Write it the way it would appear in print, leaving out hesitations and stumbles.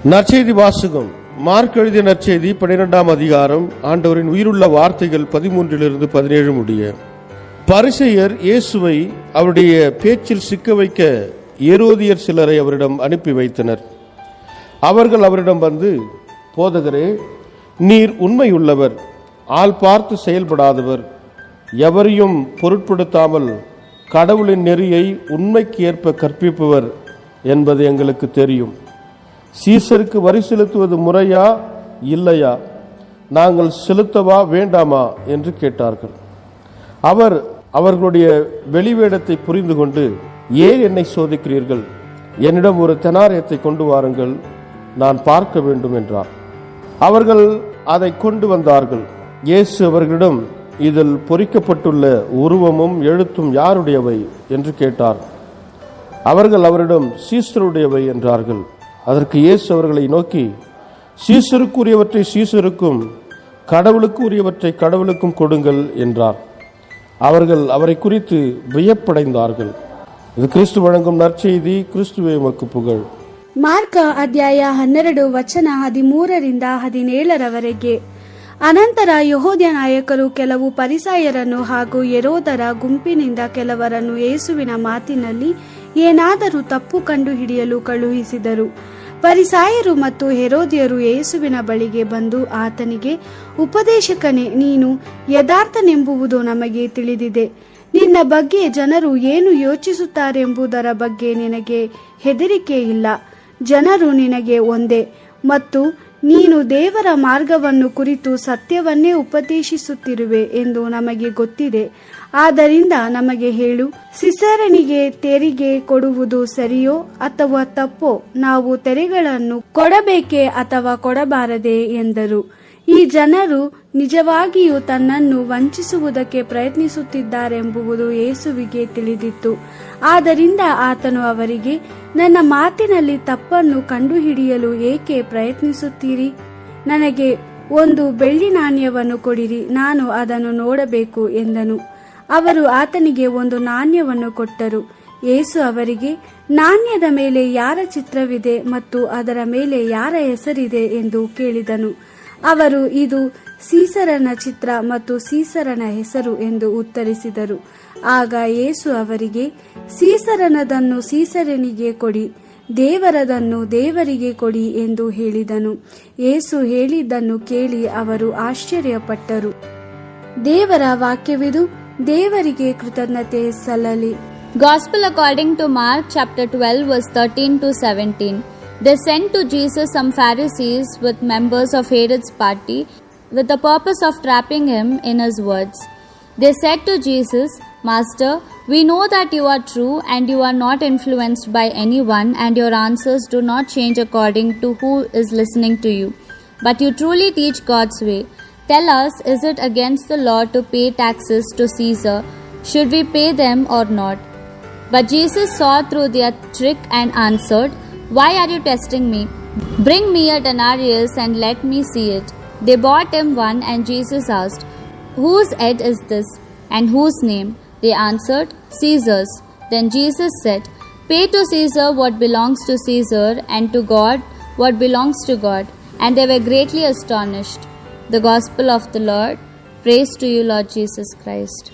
நற்செய்தி வாசகம். மார்க் எழுதிய நற்செய்தி 12ஆம் அதிகாரம். ஆண்டவரின் உயிருள்ள வார்த்தைகள் 13 17 முடிய. பரிசேயர் இயேசுவை அவருடைய பேச்சில் சிக்க வைக்க ஏரோதியர் சிலரை அவரிடம் அனுப்பி வைத்தனர். அவர்கள் அவரிடம் வந்து, போதகரே, நீர் உண்மையுள்ளவர், ஆள் பார்த்து செயல்படாதவர், எவரையும் பொருட்படுத்தாமல் கடவுளின் நெறியை உண்மைக்கு ஏற்ப கற்பிப்பவர் என்பது எங்களுக்கு தெரியும். சீசருக்கு வரி செலுத்துவது முறையா இல்லையா, நாங்கள் செலுத்தவா வேண்டாமா என்று கேட்டார்கள். அவர் அவர்களுடைய வெளிவேடத்தை புரிந்து கொண்டு, ஏன் என்னை சோதிக்கிறீர்கள்? என்னிடம் ஒரு தெனாரியத்தை கொண்டு வாருங்கள், நான் பார்க்க வேண்டும் என்றார். அவர்கள் அதை கொண்டு வந்தார்கள். இயேசு அவர்களிடம், இதில் பொறிக்கப்பட்டுள்ள உருவமும் எழுத்தும் யாருடையவை என்று கேட்டார். அவர்கள் அவரிடம், சீசருடையவை என்றார்கள். அதற்கு இயேசு அவர்களை நோக்கி, சீசருக்கு உரியவற்றை சீசருக்கும், கடவுளுக்கு உரியவற்றை கடவுளுக்கும் கொடுங்கள் என்றார். அவர்கள் அவரை குறித்து வியப்படைந்தார்கள். இது கிறிஸ்து வழங்கும் நற்செய்தி. கிறிஸ்துவே உமக்கு புகழ். ಮಾರ್ಕ ಅಧ್ಯಾಯ 12 ವಚನ 13-17 ಅನಂತರ ಯೆಹೂದ್ಯ ನಾಯಕರು ಕೆಲವು ಪರಿಸಾಯರನ್ನು ಹಾಗೂ ಹೆರೋದರ ಗುಂಪಿನಿಂದ ಕೆಲವರನ್ನು ಯೇಸುವಿನ ಮಾತಿನಲ್ಲಿ ಏನಾದರೂ ತಪ್ಪು ಕಂಡು ಹಿಡಿಯಲು ಕಳುಹಿಸಿದರು. ಪರಿಸಾಯರು ಮತ್ತು ಹೆರೋದ್ಯರು ಯೇಸುವಿನ ಬಳಿಗೆ ಬಂದು ಆತನಿಗೆ, ಉಪದೇಶಕನೇ, ನೀನು ಯಥಾರ್ಥನೆಂಬುದು ನಮಗೆ ತಿಳಿದಿದೆ. ನಿನ್ನ ಬಗ್ಗೆ ಜನರು ಏನು ಯೋಚಿಸುತ್ತಾರೆಂಬುದರ ಬಗ್ಗೆ ನಿನಗೆ ಹೆದರಿಕೆ ಇಲ್ಲ. ಜನರು ನಿನಗೆ ಒಂದೇ ಮತ್ತು ನೀನು ದೇವರ ಮಾರ್ಗವನ್ನು ಕುರಿತು ಸತ್ಯವನ್ನೇ ಉಪದೇಶಿಸುತ್ತಿರುವೆ ಎಂದು ನಮಗೆ ಗೊತ್ತಿದೆ. ಆದ್ದರಿಂದ ನಮಗೆ ಹೇಳು, ಸಿಸರನಿಗೆ ತೆರಿಗೆ ಕೊಡುವುದು ಸರಿಯೋ ಅಥವಾ ತಪ್ಪೋ? ನಾವು ತೆರಿಗೆಗಳನ್ನು ಕೊಡಬೇಕೇ ಅಥವಾ ಕೊಡಬಾರದೆ ಎಂದರು. ಈ ಜನರು ನಿಜವಾಗಿಯೂ ತನ್ನನ್ನು ವಂಚಿಸುವುದಕ್ಕೆ ಪ್ರಯತ್ನಿಸುತ್ತಿದ್ದಾರೆಂಬುದು ಯೇಸುವಿಗೆ ತಿಳಿದಿತ್ತು. ಆದ್ದರಿಂದ ಆತನು ಅವರಿಗೆ, ನನ್ನ ಮಾತಿನಲ್ಲಿ ತಪ್ಪನ್ನು ಕಂಡುಹಿಡಿಯಲು ಏಕೆ ಪ್ರಯತ್ನಿಸುತ್ತೀರಿ? ನನಗೆ ಒಂದು ಬೆಳ್ಳಿ ನಾಣ್ಯವನ್ನು ಕೊಡಿರಿ, ನಾನು ಅದನ್ನು ನೋಡಬೇಕು ಎಂದನು. ಅವರು ಆತನಿಗೆ ಒಂದು ನಾಣ್ಯವನ್ನು ಕೊಟ್ಟರು. ಯೇಸು ಅವರಿಗೆ, ನಾಣ್ಯದ ಮೇಲೆ ಯಾರ ಚಿತ್ರವಿದೆ ಮತ್ತು ಅದರ ಮೇಲೆ ಯಾರ ಹೆಸರಿದೆ ಎಂದು ಕೇಳಿದನು. ಅವರು, ಇದು ಸೀಸರನ ಚಿತ್ರ ಮತ್ತು ಸೀಸರನ ಹೆಸರು ಎಂದು ಉತ್ತರಿಸಿದರು. ಆಗ ಯೇಸು ಅವರಿಗೆ, ಸೀಸರನದನ್ನು ಸೀಸರನಿಗೆ ಕೊಡಿ, ದೇವರದನ್ನು ದೇವರಿಗೆ ಕೊಡಿ ಎಂದು ಹೇಳಿದನು. ಯೇಸು ಹೇಳಿದ್ದನ್ನು ಕೇಳಿ ಅವರು ಆಶ್ಚರ್ಯಪಟ್ಟರು. ದೇವರ ವಾಕ್ಯವಿದು. ದೇವರಿಗೆ ಕೃತಜ್ಞತೆ ಸಲ್ಲಲಿ. Gospel according to Mark chapter 12 verse 13-17. They sent to Jesus some Pharisees with members of Herod's party with the purpose of trapping him in his words. They said to Jesus, Master, we know that you are true and you are not influenced by anyone, and your answers do not change according to who is listening to you, but you truly teach God's way. Tell us, is it against the law to pay taxes to Caesar? Should we pay them or not? But Jesus saw through their trick and answered, Why are you testing me? Bring me a denarius and let me see it. They brought him one, and Jesus asked, Whose head is this, and whose name? They answered, Caesar's. Then Jesus said, Pay to Caesar what belongs to Caesar, and to God what belongs to God. And they were greatly astonished. The Gospel of the Lord. Praise to you, Lord Jesus Christ.